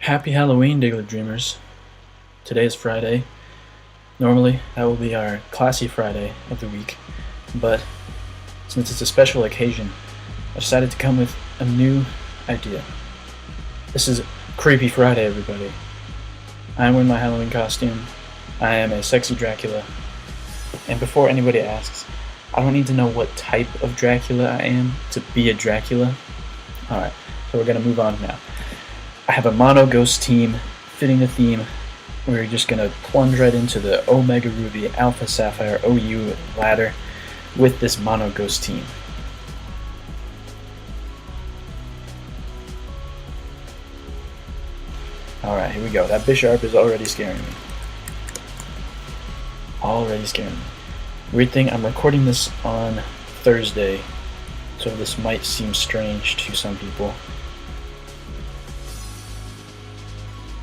Happy Halloween, Diglett Dreamers. Today is Friday. Normally, that will be our classy Friday of the week, but since it's a special occasion, I decided to come with a new idea. This is Creepy Friday, everybody. I am wearing my Halloween costume. I am a sexy Dracula. And before anybody asks, I don't need to know what type of Dracula I am to be a Dracula. Alright, so we're gonna move on now. I have a mono ghost team fitting the theme. We're just gonna plunge right into the Omega Ruby Alpha Sapphire OU ladder with this mono ghost team. Alright, here we go. That Bisharp is already scaring me. Weird thing, I'm recording this on Thursday, so this might seem strange to some people.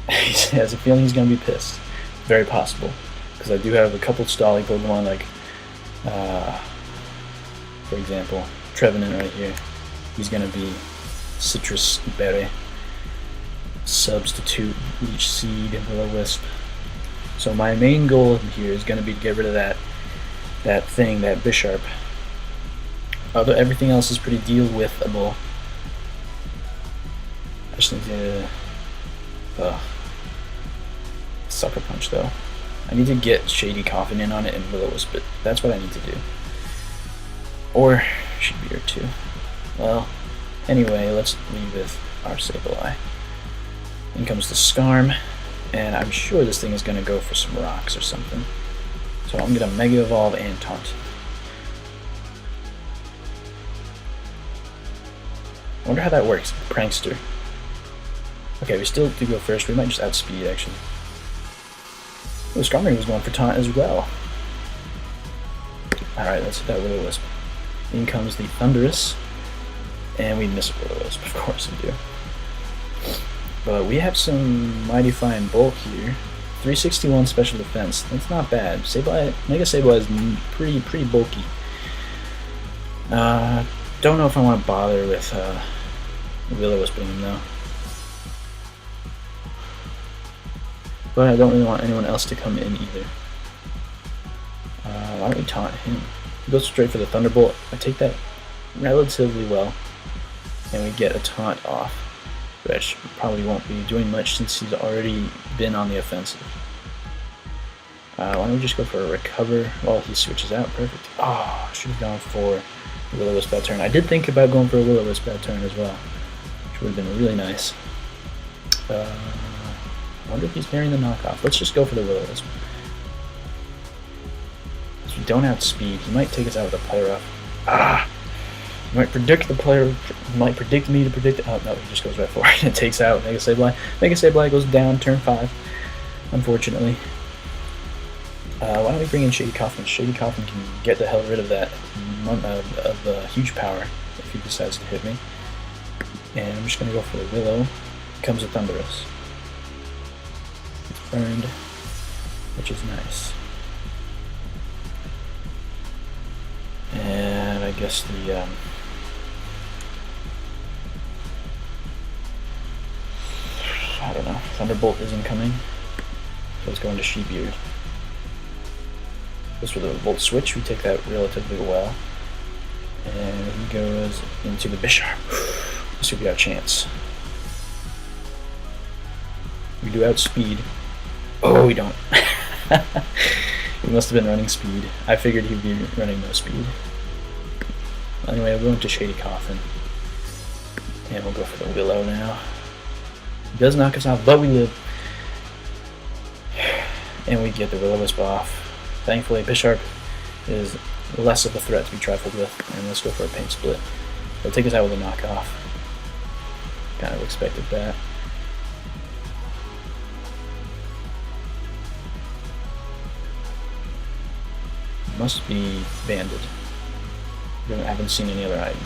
He has a feeling he's going to be pissed. Very possible. Because I do have a couple stalling Pokemon, like, for example, Trevenant right here. He's going to be Citrus Berry, Substitute, Leech Seed, and Will-O-Wisp. So my main goal here is going to be to get rid of that Bisharp. Although everything else is pretty deal-withable. I just need to... Sucker Punch though. I need to get Shady Coffin in on it and Will-O-Wisp, but that's what I need to do. Or should be here too. Well, anyway, let's leave with our Sableye. In comes the Skarm, and I'm sure this thing is going to go for some rocks or something. So I'm going to Mega Evolve and Taunt. I wonder how that works. Prankster. Okay, we still do go first. We might just outspeed, actually. Oh, Skarmory was going for Taunt as well. Alright, let's hit that Will-O-Wisp. In comes the Thunderous. And we miss Will-O-Wisp, of course we do. But we have some Mighty Fine Bulk here. 361 special defense. That's not bad. Mega Sableye is pretty bulky. Don't know if I want to bother with Will-O-Wisping him though. But I don't really want anyone else to come in either. Why don't we taunt him? He goes straight for the Thunderbolt. I take that relatively well. And we get a taunt off. Which probably won't be doing much since he's already been on the offensive. Why don't we just go for a Recover while he switches out? Perfect. Oh, I should have gone for a Will-O-Wisp that turn. I did think about going for a Will-O-Wisp that turn as well. Which would have been really nice. I wonder if he's carrying the knockoff. Let's just go for the Will-O-Wisp. If we don't have speed, he might take us out with a Play Rough. He might predict the player. He might predict me to predict it. Oh no, he just goes right for it. It takes out Mega Sableye. Mega Sableye goes down turn 5, unfortunately. Why don't we bring in Shady Coffin? Shady Coffin can get the hell rid of that huge power if he decides to hit me. And I'm just going to go for the Willow. Comes a Thunderous. It's burned, which is nice. And I guess the I don't know, Thunderbolt isn't coming, so let's go into Sheebeard. Goes for the Volt Switch, we take that relatively well. And he goes into the Bisharp. This would be our chance. We do outspeed. Oh, we don't. He must have been running speed. I figured he'd be running no speed. Anyway, we'll go into Shady Coffin. And we'll go for the Willow now. He does knock us off, but we live. And we get the Will-O-Wisp off. Thankfully, Bisharp is less of a threat to be trifled with. And let's go for a Paint Split. He'll take us out with a knockoff. Kind of expected that. Must be banded. I haven't seen any other item.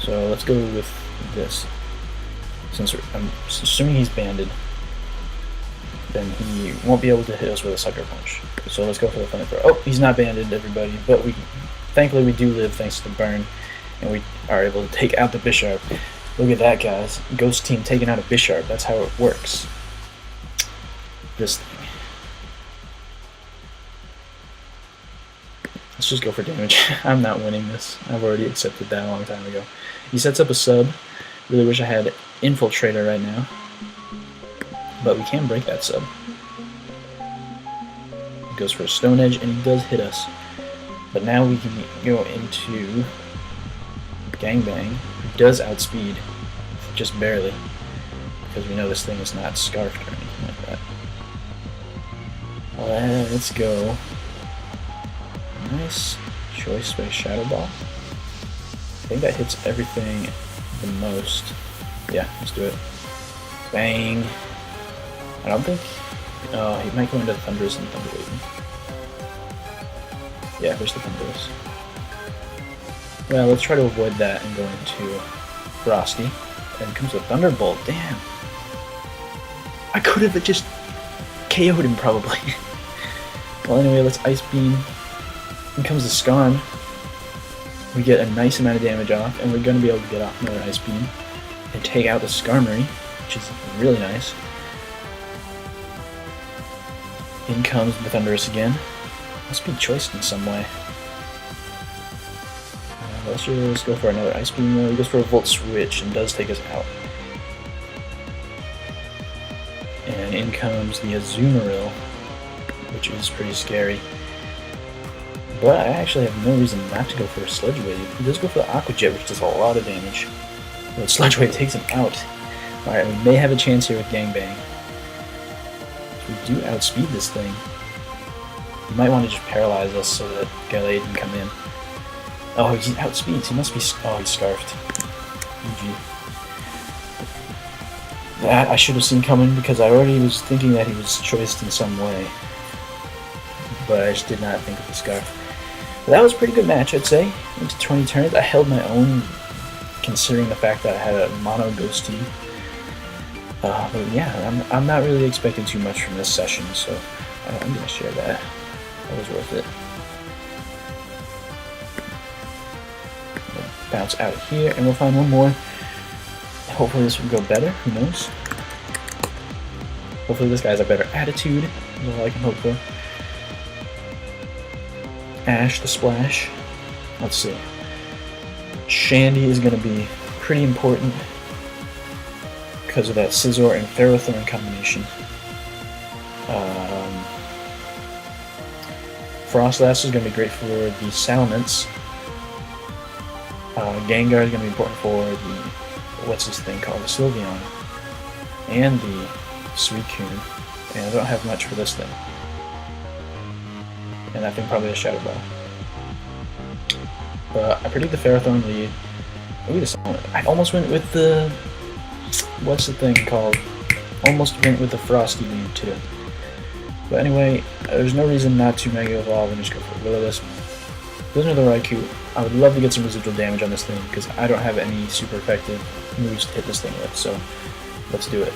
So let's go with this. Since I'm assuming he's banded, then he won't be able to hit us with a Sucker Punch. So let's go for the Thunder Throw. Oh, he's not banded, everybody, but thankfully we do live thanks to the burn, and we are able to take out the Bisharp. Look at that, guys. Ghost team taking out a Bisharp. That's how it works. This thing. Let's just go for damage. I'm not winning this. I've already accepted that a long time ago. He sets up a sub. Really wish I had Infiltrator right now. But we can break that sub. He goes for a Stone Edge, and he does hit us. But now we can go into Gangbang, who does outspeed, just barely, because we know this thing is not scarfed or anything like that. Let's go. Nice choice by Shadow Ball. I think that hits everything the most. Yeah, let's do it. Bang. I don't think... Oh, he might go into Thunderous and Thunder Wave. Yeah, there's the Thunderous. Well, let's try to avoid that and go into Frosty. And comes a Thunderbolt. Damn. I could have just KO'd him probably. Well, anyway, let's Ice Beam. In comes the Skarm. We get a nice amount of damage off, and we're going to be able to get off another Ice Beam and take out the Skarmory, which is really nice. In comes the Thunderous again. Must be choiced in some way. Let's just go for another Ice Beam. He goes for a Volt Switch and does take us out. And in comes the Azumarill, which is pretty scary. But I actually have no reason not to go for a Sludge Wave. He does go for the Aqua Jet, which does a lot of damage. But Sludge Wave takes him out. Alright, we may have a chance here with Gangbang. We do outspeed this thing. You might want to just paralyze us so that Gallade can come in. Oh, he outspeeds. He must be... Oh, he's scarfed. GG. That I should have seen coming because I already was thinking that he was choiced in some way. But I just did not think of the scarf. But that was a pretty good match, I'd say. Into 20 turns. I held my own considering the fact that I had a mono Ghost team. But yeah, I'm not really expecting too much from this session, so I'm going to share that. That was worth it. We'll bounce out here, and we'll find one more. Hopefully this will go better, who knows. Hopefully this guy has a better attitude, is all I can hope for. Ash the Splash. Let's see. Shandy is going to be pretty important because of that Scizor and Ferrothorn combination. Frostlass is going to be great for the Salamence. Gengar is going to be important for the, what's this thing called, the Sylveon, and the Suicune. And I don't have much for this thing. And I think probably a Shadow Ball. But I predict the Ferrothorn lead. Ooh, I almost went with the... What's the thing called? Almost went with the Frosty lead too. But anyway, there's no reason not to Mega Evolve and just go for Will-O-Wisp. There's another Raikou. I would love to get some residual damage on this thing because I don't have any super effective moves to hit this thing with, so let's do it.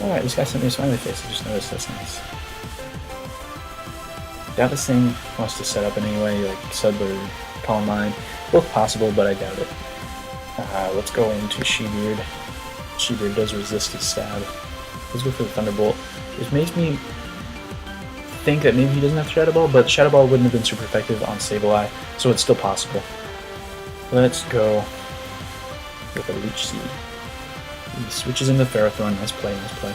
Alright, this guy sent me a smiley face. I just noticed. That's nice. Doubt this thing wants to set up in any way, like Sub or Calm Mind. Both possible, but I doubt it. Let's go into Sheebeard. Sheebeard does resist his stab. Let's go for the Thunderbolt. Which makes me think that maybe he doesn't have Shadow Ball, but Shadow Ball wouldn't have been super effective on Sableye, so it's still possible. Let's go with a Leech Seed. He switches into Ferrothorn. Nice play, nice play.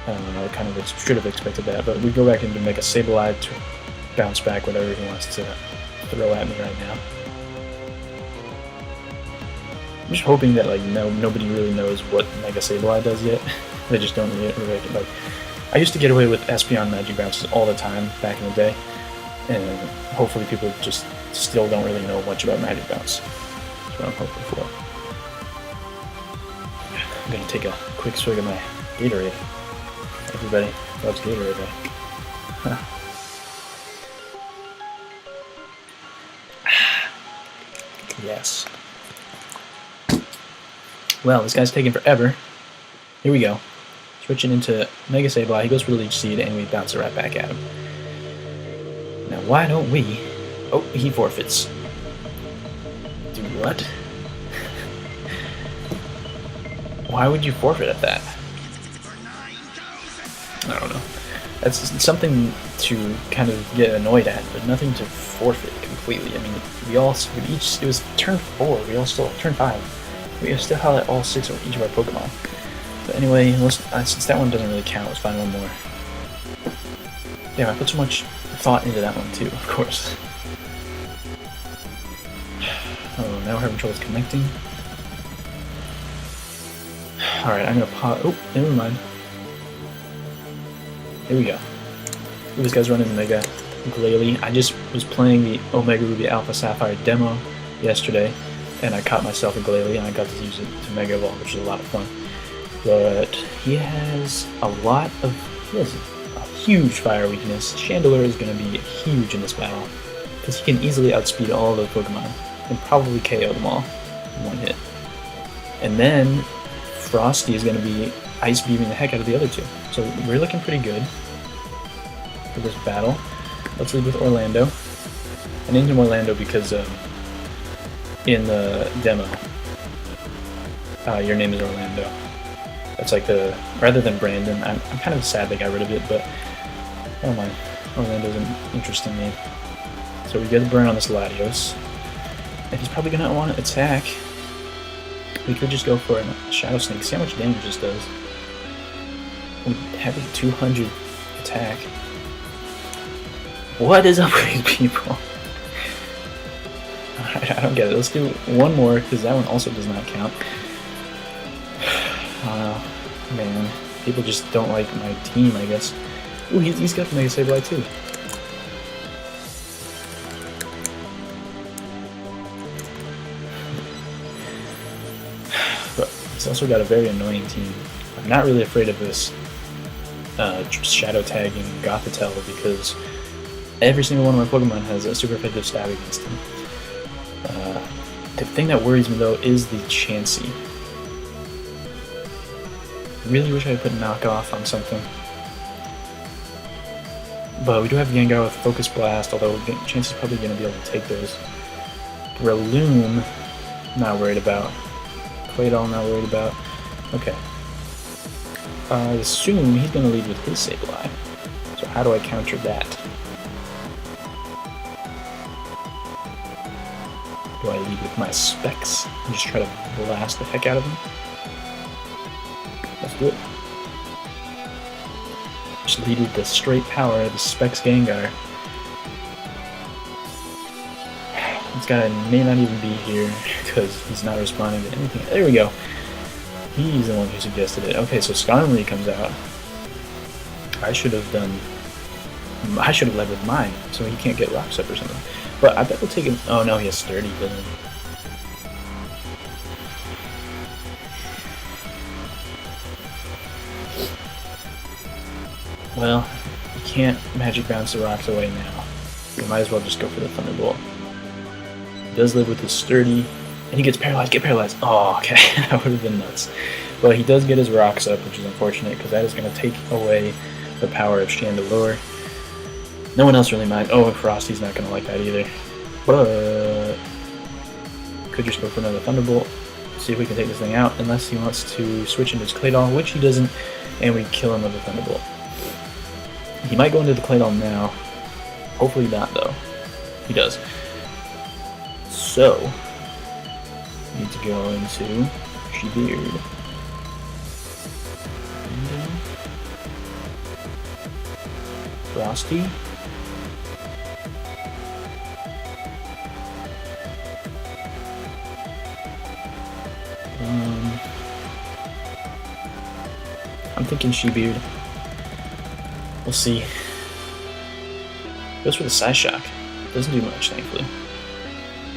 I don't know, I kind of should have expected that, but we go back into Mega Sableye to bounce back whatever he wants to throw at me right now. I'm just hoping that like nobody really knows what Mega Sableye does yet. They just don't really like. I used to get away with Espeon Magic Bounces all the time back in the day, and hopefully people just still don't really know much about Magic Bounce. That's what I'm hoping for. I'm gonna take a quick swig of my Gatorade. Everybody loves Gatorade, right? Yes. Well, this guy's taking forever. Here we go. Switching into Mega Sableye, he goes for the Leech Seed, and we bounce it right back at him. Now, why don't we... Oh, he forfeits. Do what? Why would you forfeit at that? I don't know. That's something to kind of get annoyed at, but nothing to forfeit completely. I mean, it was turn 4, we all still, turn 5. We still had all 6 of each of our Pokemon. But anyway, since that one doesn't really count, let's find one more. Yeah, I put so much thought into that one too, of course. Oh, now we're having trouble connecting. Alright, I'm gonna pause. Oh, never mind. Here we go. Ooh, this guy's running Mega Glalie. I just was playing the Omega Ruby Alpha Sapphire demo yesterday, and I caught myself a Glalie, and I got to use it to Mega Evolve, which is a lot of fun. But he has a huge fire weakness. Chandelure is going to be huge in this battle, because he can easily outspeed all of those Pokemon, and probably KO them all in one hit. And then Frosty is going to be ice beaming the heck out of the other two. So we're looking pretty good for this battle. Let's lead with Orlando. I named him Orlando because in the demo, your name is Orlando. That's like rather than Brandon. I'm kind of sad they got rid of it, but I don't mind. Orlando's an interesting name. So we get a burn on this Latios, and he's probably gonna want to attack. We could just go for a Shadow Sneak. See how much damage this does. We have a 200 attack. What is up with these people? Alright, I don't get it. Let's do one more, because that one also does not count. Man. People just don't like my team, I guess. Ooh, he's got the Mega Sableye too. But he's also got a very annoying team. I'm not really afraid of this Shadow Tagging Gothitelle, because every single one of my Pokemon has a super effective stab against him. The thing that worries me though is the Chansey. I really wish I had put Knockoff on something. But we do have Gengar with Focus Blast, although Chansey's probably going to be able to take those. Breloom, not worried about. Claydol, not worried about. Okay. I assume he's going to lead with his Sableye. So how do I counter that? Do I lead with my Specs and just try to blast the heck out of him? Let's do it. Just lead with the straight power of the Specs Gengar. This guy may not even be here because he's not responding to anything. There we go. He's the one who suggested it. Okay, so Skarmory comes out. I should have led with mine, so he can't get Rocks up or something. But I bet we'll take him. Oh no, he has Sturdy, doesn't he? Well, you can't Magic Bounce the rocks away now. We might as well just go for the Thunderbolt. He does live with his Sturdy, and he gets paralyzed. Get paralyzed! Oh, okay, that would have been nuts. But he does get his rocks up, which is unfortunate, because that is going to take away the power of Chandelure. No one else really minds. Oh, and Frosty's not going to like that either. But could just go for another Thunderbolt. See if we can take this thing out, unless he wants to switch into his Claydol, which he doesn't, and we kill him with a Thunderbolt. He might go into the Claydol now. Hopefully not, though. He does. So, need to go into Shebeard. Frosty. I'm thinking Shebeard. We'll see. Goes for the Psyshock. Doesn't do much, thankfully.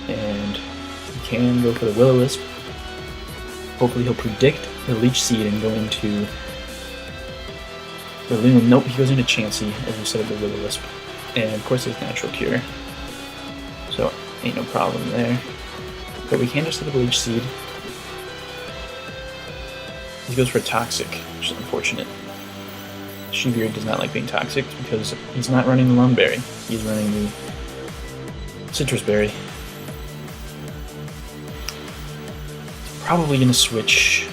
And he can go for the Will-O-Wisp. Hopefully he'll predict the Leech Seed and go into Breloom. Nope, he goes into Chansey as we set up the Will-O-Wisp. And of course there's Natural Cure. So ain't no problem there. But we can just set up a Leech Seed. He goes for Toxic, which is unfortunate. Shebeard does not like being toxic because he's not running the Lung Berry. He's running the Citrus Berry. Probably going to switch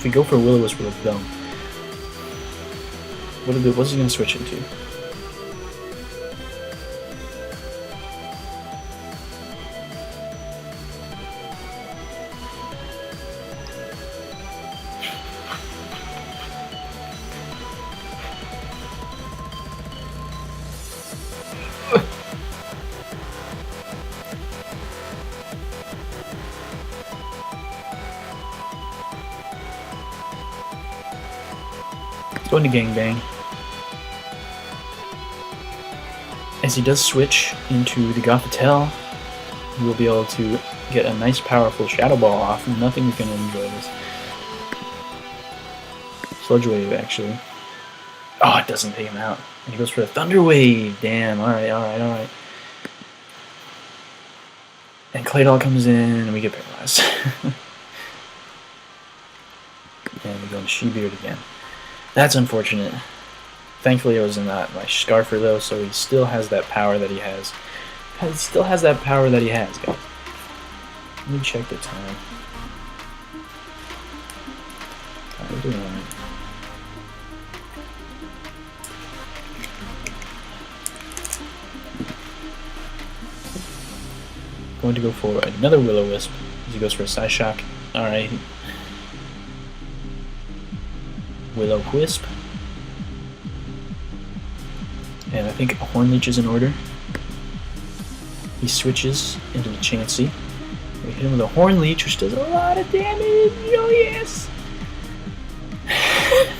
we go for Will-O-Wisp with them, what's he gonna switch into? Going to Gangbang. As he does switch into the Gothitelle, we'll be able to get a nice powerful Shadow Ball off. Nothing's going to enjoy this. Sludge Wave, actually. Oh, it doesn't take him out. And he goes for a Thunder Wave. Damn, alright. And Claydol comes in, and we get paralyzed. And we go into She-Beard again. That's unfortunate. Thankfully, it was not my Scarfer, though, so he still has that power that he has. He still has that power that he has, guys. Let me check the time. Alright, we're doing alright. Going to go for another Will-O-Wisp as he goes for a Psyshock. Alright. Will-O-Wisp. And I think a Horn Leech is in order. He switches into the Chansey. We hit him with a Horn Leech, which does a lot of damage. Oh yes!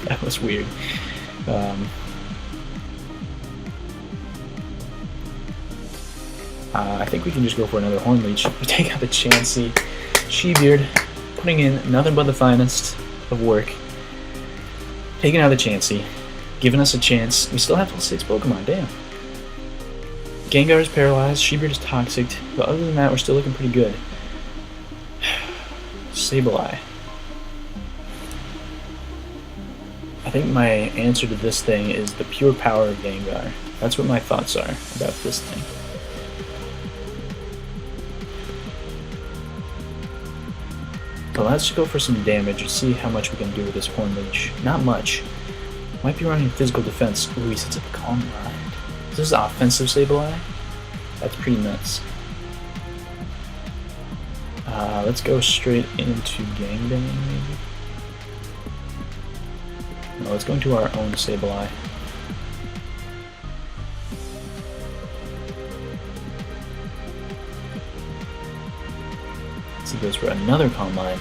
That was weird. I think we can just go for another Horn Leech. We take out the Chansey. She-Beard, putting in nothing but the finest of work. Taking out the Chansey, giving us a chance. We still have 6 Pokemon, damn. Gengar is paralyzed, She-Beard is toxic, but other than that, we're still looking pretty good. Sableye. I think my answer to this thing is the pure power of Gengar. That's what my thoughts are about this thing. Well, let's go for some damage and see how much we can do with this Horn Leech. Not much. Might be running physical defense. Ooh, he sets up a Calm Mind. This is offensive Sableye? That's pretty nuts. Let's go straight into Gangbang, maybe? No, let's go into our own Sableye. He goes for another Calm Mind.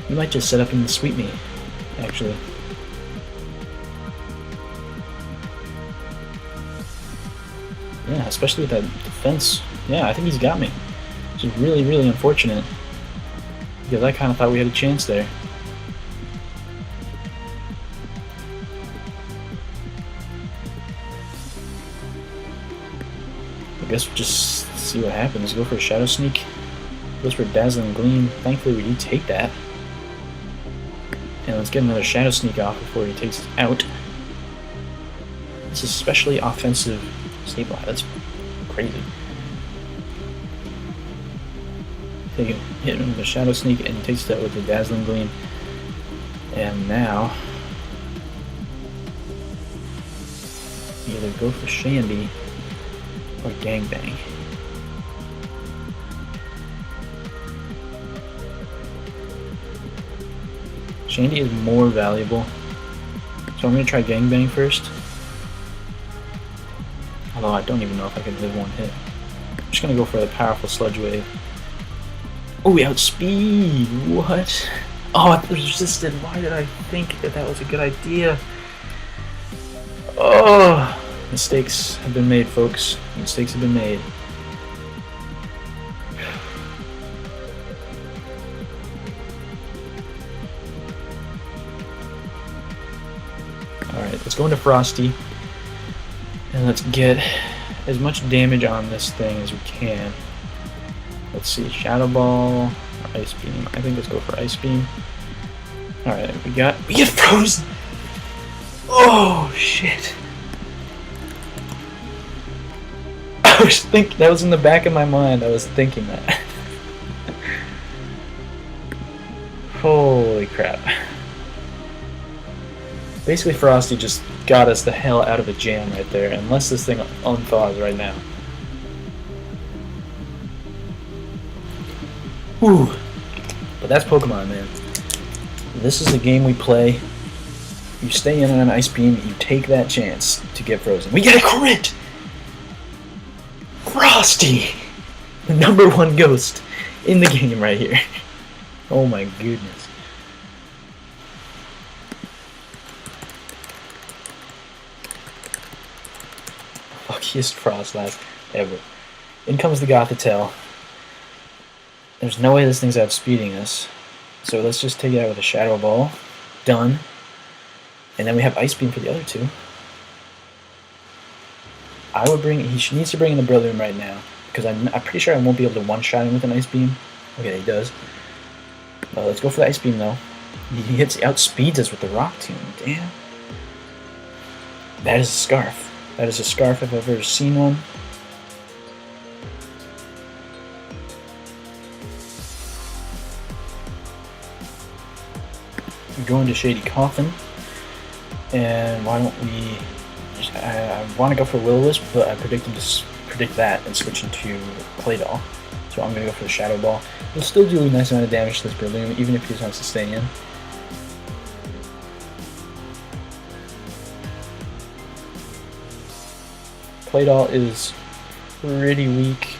You might just set up him to sweep me, actually. Yeah, especially with that defense. Yeah, I think he's got me. Which is really, really unfortunate. Because I kind of thought we had a chance there. I guess we'll just see what happens. Go for a Shadow Sneak. Goes for Dazzling Gleam. Thankfully, we do take that. And let's get another Shadow Sneak off before he takes us out. It's especially offensive Sableye. That's crazy. Hit him with a Shadow Sneak and he takes that with the Dazzling Gleam. And now, either go for Shandy or Gangbang. Shandy is more valuable, so I'm going to try Gangbang first. Although I don't even know if I can live one hit. I'm just going to go for the powerful Sludge Wave. Oh, we outspeed! What? Oh, it resisted. Why did I think that was a good idea? Oh! Mistakes have been made, folks. Mistakes have been made. Alright, let's go into Frosty. And let's get as much damage on this thing as we can. Let's see, Shadow Ball or Ice Beam. I think let's go for Ice Beam. Alright, we get frozen! Oh, shit! I was thinking, that was in the back of my mind, I was thinking that. Holy crap. Basically, Frosty just got us the hell out of a jam right there, unless this thing unthaws right now. Whew. But that's Pokemon, man. This is the game we play. You stay in on an Ice Beam, you take that chance to get frozen. We get a crit! Frosty! The #1 ghost in the game right here. Oh my goodness. Luckiest Frostlass ever. In comes the Gothitelle. There's no way this thing's outspeeding us. So let's just take it out with a Shadow Ball. Done. And then we have Ice Beam for the other two. I would bring... He needs to bring in the Breloom right now. Because I'm pretty sure I won't be able to one-shot him with an Ice Beam. Okay, he does. Let's go for the Ice Beam, though. He outspeeds us with the Rock Tomb. Damn. That is a Scarf. That is a Scarf if I've ever seen one. We're going to Shady Coffin. And why don't we... I want to go for Will-O-Wisp, but I predict him to predict that and switch into Claydol. So I'm going to go for the Shadow Ball. He'll still do a nice amount of damage to this Breloom, even if he just wants to stay in. Claydol is pretty weak.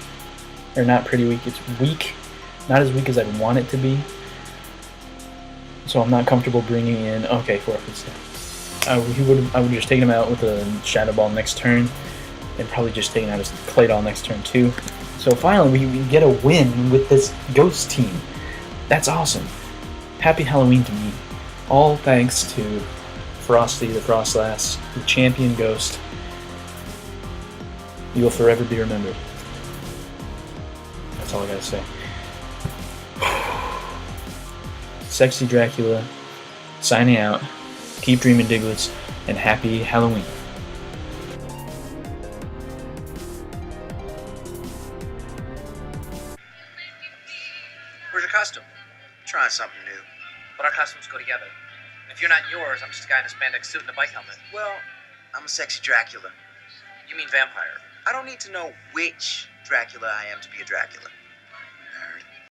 Or not pretty weak, it's weak. Not as weak as I'd want it to be. So I'm not comfortable bringing in... Okay, 4 footsteps. I would have just taken him out with a Shadow Ball next turn, and probably just taken out his Claydol next turn too. So finally, we get a win with this Ghost team. That's awesome. Happy Halloween to me. All thanks to Frosty the Frostlass, the champion Ghost. You will forever be remembered. That's all I gotta say. Sexy Dracula, signing out. Keep dreaming, Diglets, and happy Halloween. Where's your costume? Trying something new. But our costumes go together. And if you're not in yours, I'm just a guy in a spandex suit and a bike helmet. Well, I'm a sexy Dracula. You mean vampire. I don't need to know which Dracula I am to be a Dracula.